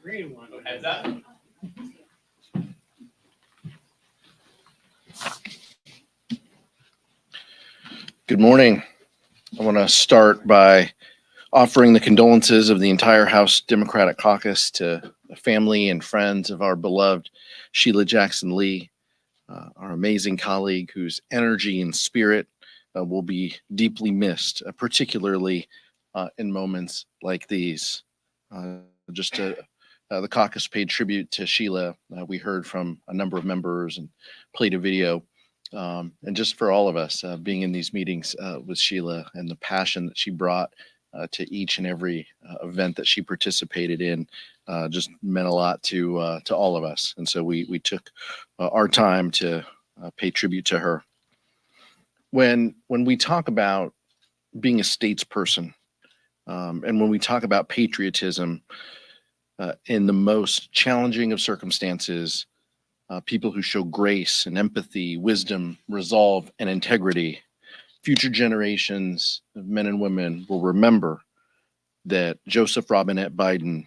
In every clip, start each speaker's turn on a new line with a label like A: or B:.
A: green one.
B: Heads up.
C: Good morning. I want to start by offering the condolences of the entire House Democratic Caucus to the family and friends of our beloved Sheila Jackson Lee, our amazing colleague whose energy and spirit will be deeply missed, particularly in moments like these. The caucus paid tribute to Sheila. We heard from a number of members and played a video. And just for all of us being in these meetings with Sheila and the passion that she brought to each and every event that she participated in just meant a lot to all of us. And so we took our time to pay tribute to her. When we talk about being a statesperson and when we talk about patriotism in the most challenging of circumstances, people who show grace and empathy, wisdom, resolve, and integrity, future generations of men and women will remember that Joseph Robinette Biden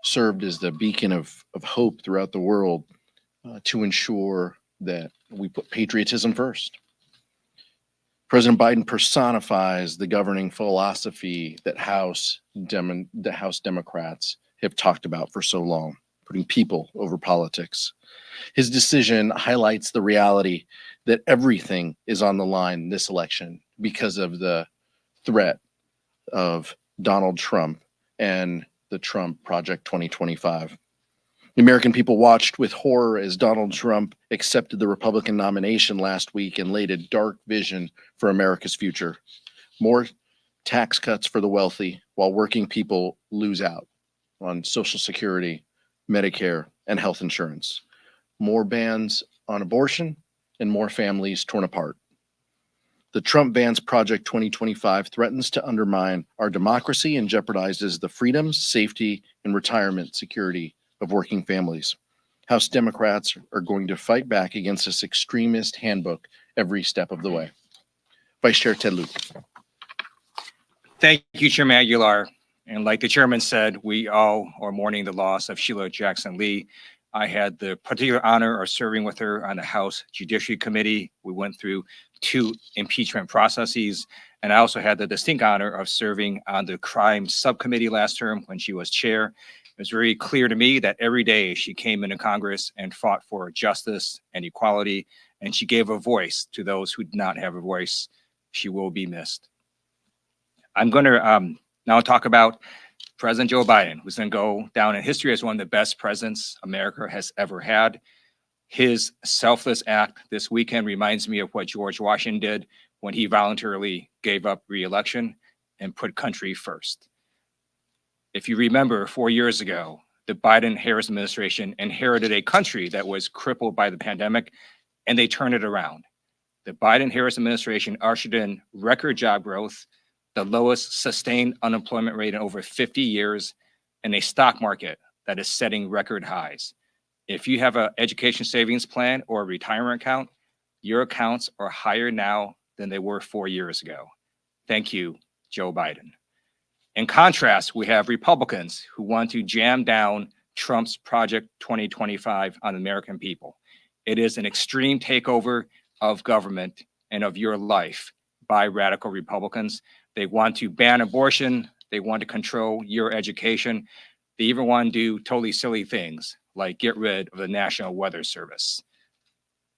C: served as the beacon of hope throughout the world to ensure that we put patriotism first. President Biden personifies the governing philosophy that House Democrats have talked about for so long, putting people over politics. His decision highlights the reality that everything is on the line this election because of the threat of Donald Trump and the Trump Project 2025. The American people watched with horror as Donald Trump accepted the Republican nomination last week and laid a dark vision for America's future. More tax cuts for the wealthy while working people lose out on Social Security, Medicare, and health insurance. More bans on abortion and more families torn apart. The Trump-Vance Project 2025 threatens to undermine our democracy and jeopardizes the freedoms, safety, and retirement security of working families. House Democrats are going to fight back against this extremist handbook every step of the way. Vice Chair Ted Lieu.
D: Thank you, Chairman Aguilar. And like the chairman said, we all are mourning the loss of Sheila Jackson Lee. I had the particular honor of serving with her on the House Judiciary Committee. We went through 2 impeachment processes, and I also had the distinct honor of serving on the Crime Subcommittee last term when she was chair. It was very clear to me that every day she came into Congress and fought for justice and equality, and she gave a voice to those who did not have a voice. She will be missed. I'm going to now talk about President Joe Biden, who's going to go down in history as one of the best presidents America has ever had. His selfless act this weekend reminds me of what George Washington did when he voluntarily gave up re-election and put country first. If you remember, 4 years ago, the Biden-Harris administration inherited a country that was crippled by the pandemic, and they turned it around. The Biden-Harris administration ushered in record job growth, the lowest sustained unemployment rate in over 50 years, and a stock market that is setting record highs. If you have an education savings plan or a retirement account, your accounts are higher now than they were 4 years ago. Thank you, Joe Biden. In contrast, we have Republicans who want to jam down Trump's Project 2025 on the American people. It is an extreme takeover of government and of your life by radical Republicans. They want to ban abortion. They want to control your education. They even want to do totally silly things like get rid of the National Weather Service.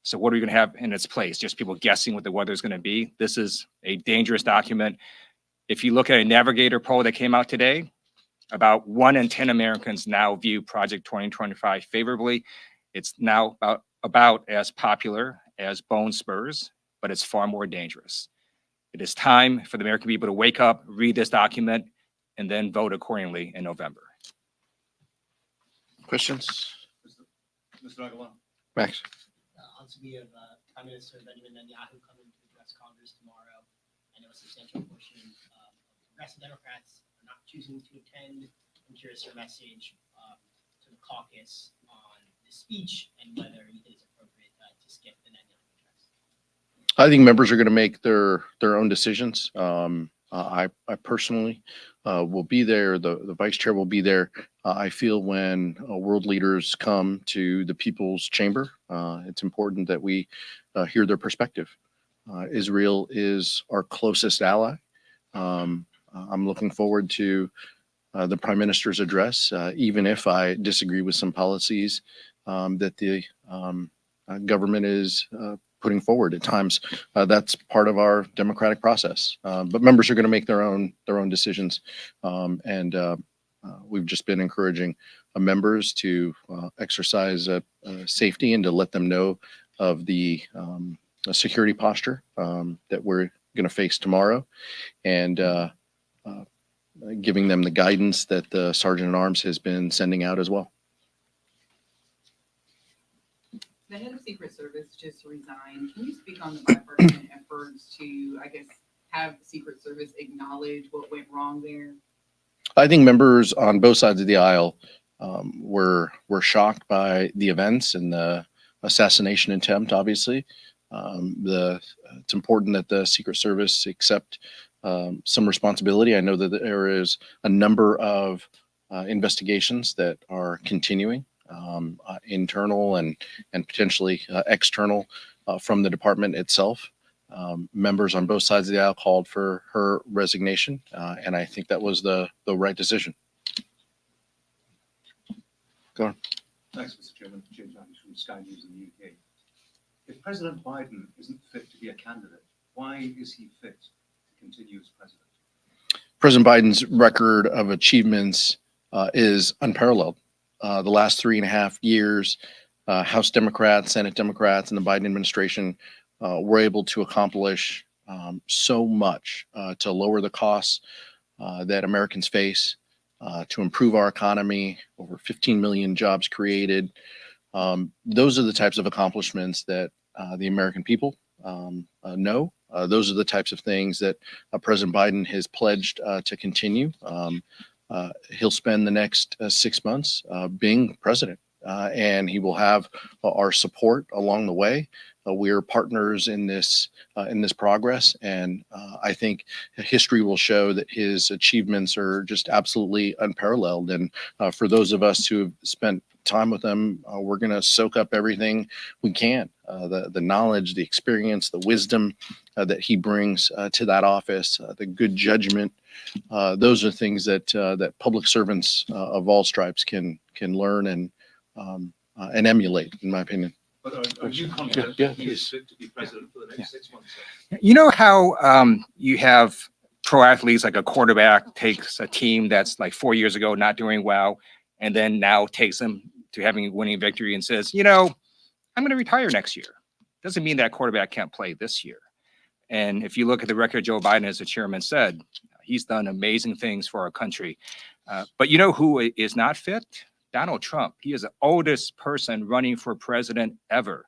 D: So what are we going to have in its place? Just people guessing what the weather is going to be? This is a dangerous document. If you look at a Navigator poll that came out today, about 1 in 10 Americans now view Project 2025 favorably. It's now about as popular as bone spurs, but it's far more dangerous. It is time for the American people to wake up, read this document, and then vote accordingly in November.
C: Questions?
A: Mr. Aguilar.
C: Max.
E: Also, we have Prime Minister Benjamin Netanyahu coming to address Congress tomorrow. I know a substantial portion of progressive Democrats are not choosing to attend. I'm curious your message to the caucus on the speech and whether you think it's appropriate to skip the Netanyahu address.
C: I think members are going to make their own decisions. I personally will be there. The vice chair will be there. I feel when world leaders come to the People's Chamber, it's important that we hear their perspective. Israel is our closest ally. I'm looking forward to the Prime Minister's address, even if I disagree with some policies that the government is putting forward at times. That's part of our democratic process. But members are going to make their own decisions, and we've just been encouraging members to exercise safety and to let them know of the security posture that we're going to face tomorrow, and giving them the guidance that the Sergeant at Arms has been sending out as well.
B: The head of Secret Service just resigned. Can you speak on the bipartisan efforts to, I guess, have the Secret Service acknowledge what went wrong there?
C: I think members on both sides of the aisle were shocked by the events and the assassination attempt. Obviously, it's important that the Secret Service accept some responsibility. I know that there is a number of investigations that are continuing, internal and potentially external from the department itself. Members on both sides of the aisle called for her resignation, and I think that was the right decision. Go on.
A: Thanks, Mr. Chairman. James Andrews from Sky News in the UK. If President Biden isn't fit to be a candidate, why is he fit to continue as president?
C: President Biden's record of achievements is unparalleled. The last 3.5 years, House Democrats, Senate Democrats, and the Biden administration were able to accomplish so much to lower the costs that Americans face, to improve our economy, over 15 million jobs created. Those are the types of accomplishments that the American people know. Those are the types of things that President Biden has pledged to continue. He'll spend the next 6 months being president, and he will have our support along the way. We're partners in this progress, and I think history will show that his achievements are just absolutely unparalleled. And for those of us who have spent time with him, we're going to soak up everything we can. The knowledge, the experience, the wisdom that he brings to that office, the good judgment. Those are things that public servants of all stripes can learn and emulate, in my opinion.
A: But are you confident
C: Yeah,
A: that he is fit to be president for the next 6 months?
D: You know how you have pro athletes, like a quarterback takes a team that's like 4 years ago not doing well, and then now takes them to having a winning victory and says, I'm going to retire next year. Doesn't mean that quarterback can't play this year. And if you look at the record, Joe Biden, as the chairman said, he's done amazing things for our country. But you know who is not fit? Donald Trump. He is the oldest person running for president ever.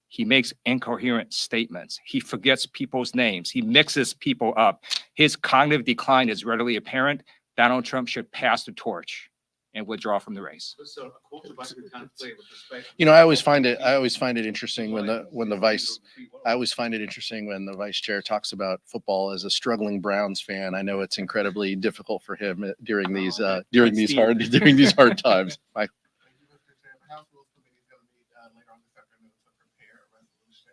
D: He makes incoherent statements. He forgets people's names. He mixes people up. His cognitive decline is readily apparent. Donald Trump should pass the torch and withdraw from the race.
A: So a quarterback who can't play with respect.
C: I always find it interesting when the vice. I always find it interesting when the vice chair talks about football as a struggling Browns fan. I know it's incredibly difficult for him during these hard times. Mike.
F: The House Rules Committee is going to meet later on this afternoon to prepare a resolution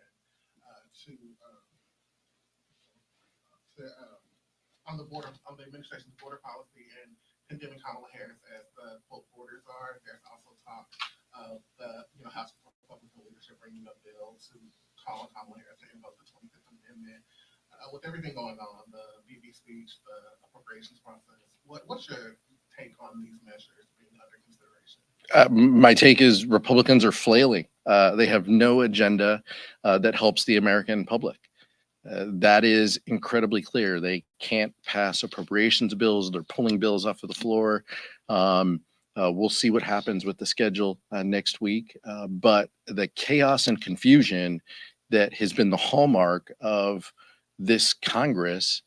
F: on the administration's border policy and condemning Kamala Harris as the quote borders are. There's also talk of the House Republican leadership bringing a bill to call on Kamala Harris to invoke the 25th Amendment. With everything going on, the BB speech, the appropriations process, what's your take on these measures being under consideration?
C: My take is Republicans are flailing. They have no agenda that helps the American public. That is incredibly clear. They can't pass appropriations bills. They're pulling bills off of the floor. We'll see what happens with the schedule next week. But the chaos and confusion that has been the hallmark of this Congress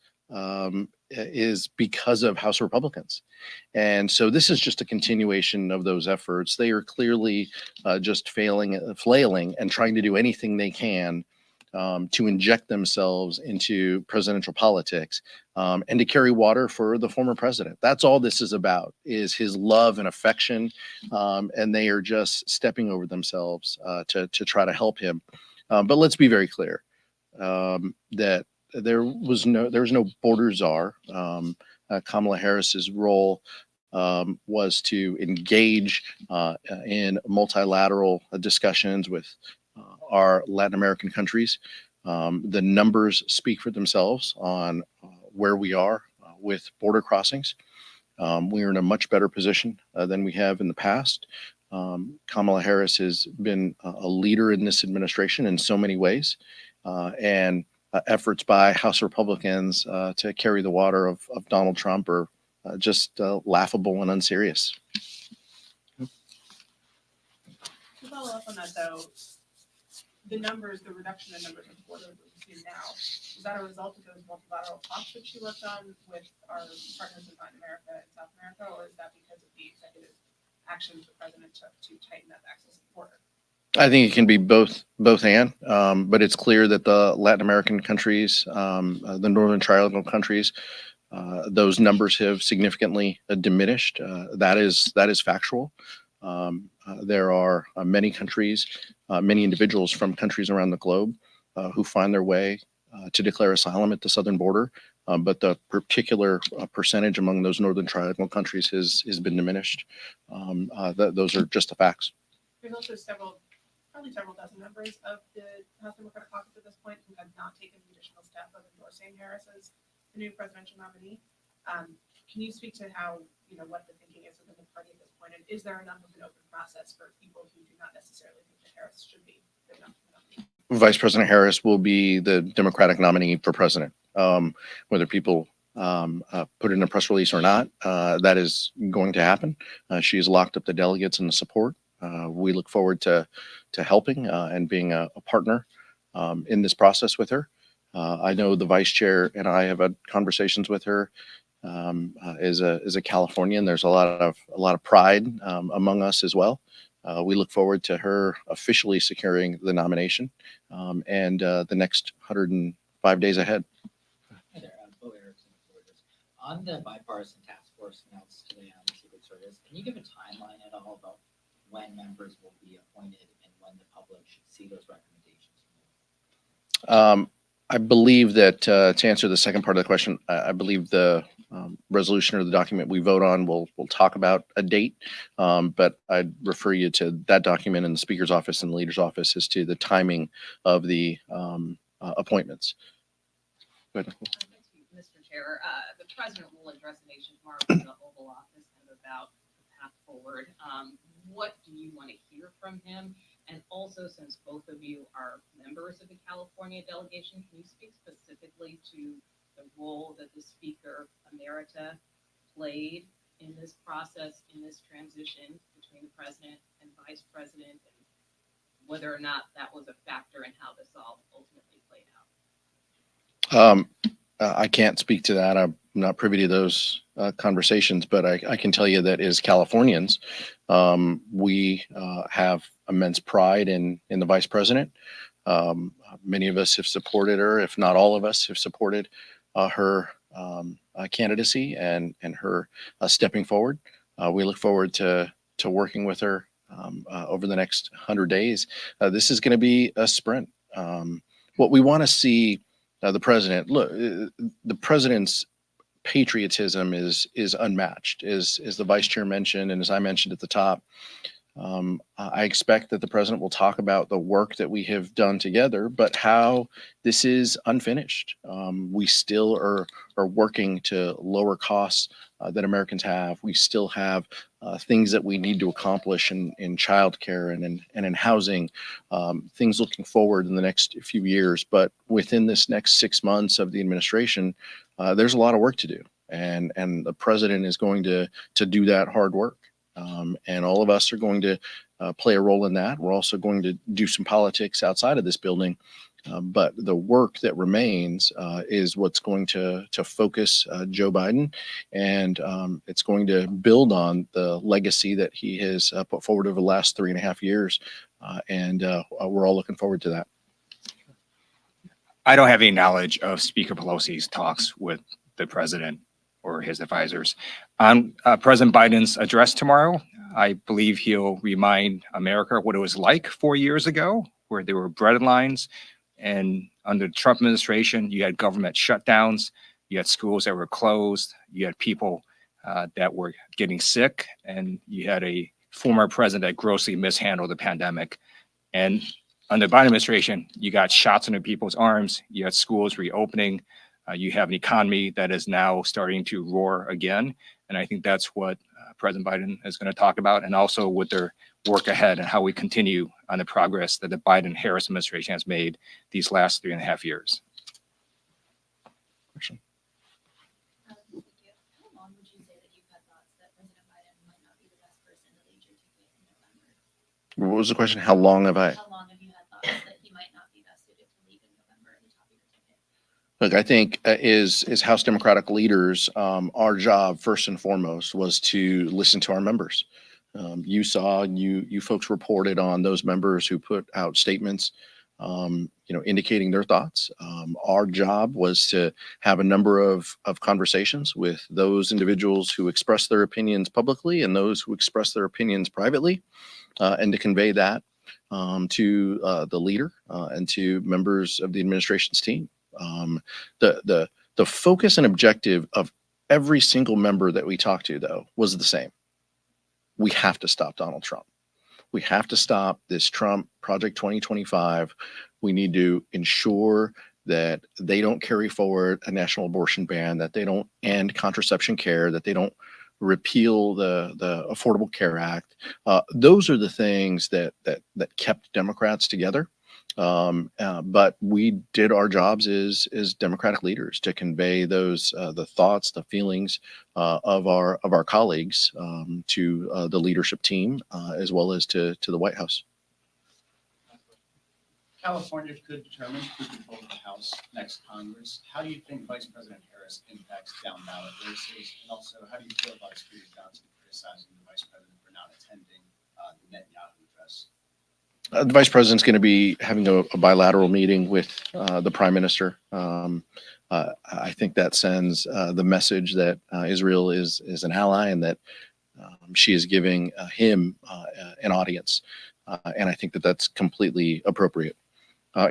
C: is because of House Republicans. And so this is just a continuation of those efforts. They are clearly just flailing and trying to do anything they can to inject themselves into presidential politics and to carry water for the former president. That's all this is about, is his love and affection, and they are just stepping over themselves to try to help him. But let's be very clear that there was no border czar. Kamala Harris's role was to engage in multilateral discussions with our Latin American countries. The numbers speak for themselves on where we are with border crossings. We are in a much better position than we have in the past. Kamala Harris has been a leader in this administration in so many ways, and efforts by House Republicans to carry the water of Donald Trump are just laughable and unserious.
G: To follow up on that though, the reduction in numbers of border that we see now, is that a result of those multilateral talks that she worked on with our partners in Latin America and South America, or is that because of the executive actions the president took to tighten up access to the border?
C: I think it can be both and, but it's clear that the Latin American countries, the Northern Triangle countries, those numbers have significantly diminished. That is factual. There are many countries, many individuals from countries around the globe who find their way to declare asylum at the southern border, but the particular percentage among those Northern Triangle countries has been diminished. Those are just the facts.
G: There's also probably several dozen members of the House Democratic Caucus at this point who have not taken the additional step of endorsing Harris as the new presidential nominee. Can you speak to how, what the thinking is within the party at this point? And is there enough of an open process for people who do not necessarily think that Harris should be the nominee?
C: Vice President Harris will be the Democratic nominee for president. Whether people put it in a press release or not, that is going to happen. She has locked up the delegates and the support. We look forward to helping and being a partner in this process with her. I know the vice chair and I have had conversations with her. As a Californian, there's a lot of pride among us as well. We look forward to her officially securing the nomination and the next 105 days ahead.
H: Hi there, Bo Erickson with Reuters. On the bipartisan task force announced today on the Secret Service, can you give a timeline at all about when members will be appointed and when the public should see those recommendations?
C: I believe that to answer the second part of the question, I believe the resolution or the document we vote on will talk about a date, but I'd refer you to that document in the Speaker's office and the Leader's office as to the timing of the appointments. Go ahead.
B: Thank you, Mr. Chair. The president will address the nation tomorrow in the Oval Office kind of about the path forward. What do you want to hear from him? And also, since both of you are members of the California delegation, can you speak specifically to the role that the Speaker Emerita played in this process, in this transition between the president and vice president, and whether or not that was a factor in how this all ultimately played out?
C: I can't speak to that. I'm not privy to those conversations, but I can tell you that as Californians, we have immense pride in the vice president. Many of us have supported her, if not all of us have supported her candidacy and her stepping forward. We look forward to working with her over the next 100 days. This is going to be a sprint. What we want to see the president, look, the president's patriotism is unmatched, as the vice chair mentioned, and as I mentioned at the top. I expect that the president will talk about the work that we have done together, but how this is unfinished. We still are working to lower costs that Americans have. We still have things that we need to accomplish in childcare and in housing, things looking forward in the next few years. But within this next 6 months of the administration, there's a lot of work to do. And the president is going to do that hard work. And all of us are going to play a role in that. We're also going to do some politics outside of this building. But the work that remains is what's going to focus Joe Biden. And it's going to build on the legacy that he has put forward over the last 3.5 years. And we're all looking forward to that.
D: I don't have any knowledge of Speaker Pelosi's talks with the president or his advisors. On President Biden's address tomorrow, I believe he'll remind America what it was like 4 years ago, where there were bread lines. And under the Trump administration, you had government shutdowns, you had schools that were closed, you had people that were getting sick, and you had a former president that grossly mishandled the pandemic. And under the Biden administration, you got shots into people's arms, you had schools reopening, you have an economy that is now starting to roar again. And I think that's what President Biden is going to talk about, and also with their work ahead and how we continue on the progress that the Biden-Harris administration has made these last 3.5 years.
C: Question.
I: Thank you. How long would you say that you've had thoughts that President Biden might not be the best person to lead your ticket in November?
C: What was the question? How long have I?
I: How long have you had thoughts that he might not be best suited to lead in November at the top of your ticket?
C: Look, I think is House Democratic leaders, our job first and foremost was to listen to our members. You saw, you folks reported on those members who put out statements, indicating their thoughts. Our job was to have a number of conversations with those individuals who express their opinions publicly and those who express their opinions privately, and to convey that to the leader and to members of the administration's team. The focus and objective of every single member that we talked to, though, was the same. We have to stop Donald Trump. We have to stop this Trump Project 2025. We need to ensure that they don't carry forward a national abortion ban, that they don't end contraception care, that they don't repeal the Affordable Care Act. Those are the things that kept Democrats together. But we did our jobs as Democratic leaders to convey those the thoughts, the feelings of our colleagues to the leadership team as well as to the White House.
J: California could determine who controls the House next Congress. How do you think Vice President Harris impacts down ballot races? And also, how do you feel about Speaker Johnson criticizing the Vice President for not attending the Netanyahu address?
C: The Vice President's going to be having a bilateral meeting with the Prime Minister. I think that sends the message that Israel is an ally and that she is giving him an audience. And I think that that's completely appropriate.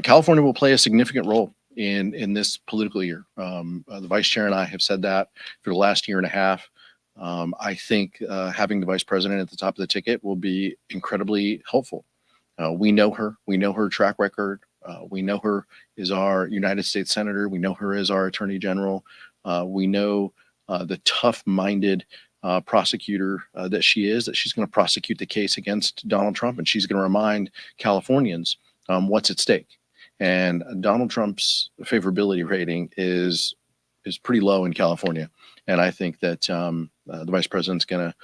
C: California will play a significant role in this political year. The Vice Chair and I have said that for the last year and a half. I think having the Vice President at the top of the ticket will be incredibly helpful. We know her. We know her track record. We know her as our United States Senator. We know her as our Attorney General. We know the tough-minded prosecutor that she is, that she's going to prosecute the case against Donald Trump, and she's going to remind Californians what's at stake. And Donald Trump's favorability rating is pretty low in California. And I think that the Vice President's going to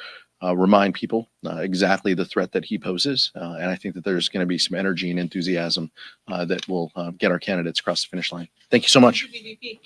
C: remind people exactly the threat that he poses. And I think that there's going to be some energy and enthusiasm that will get our candidates across the finish line. Thank you so much.
B: VP.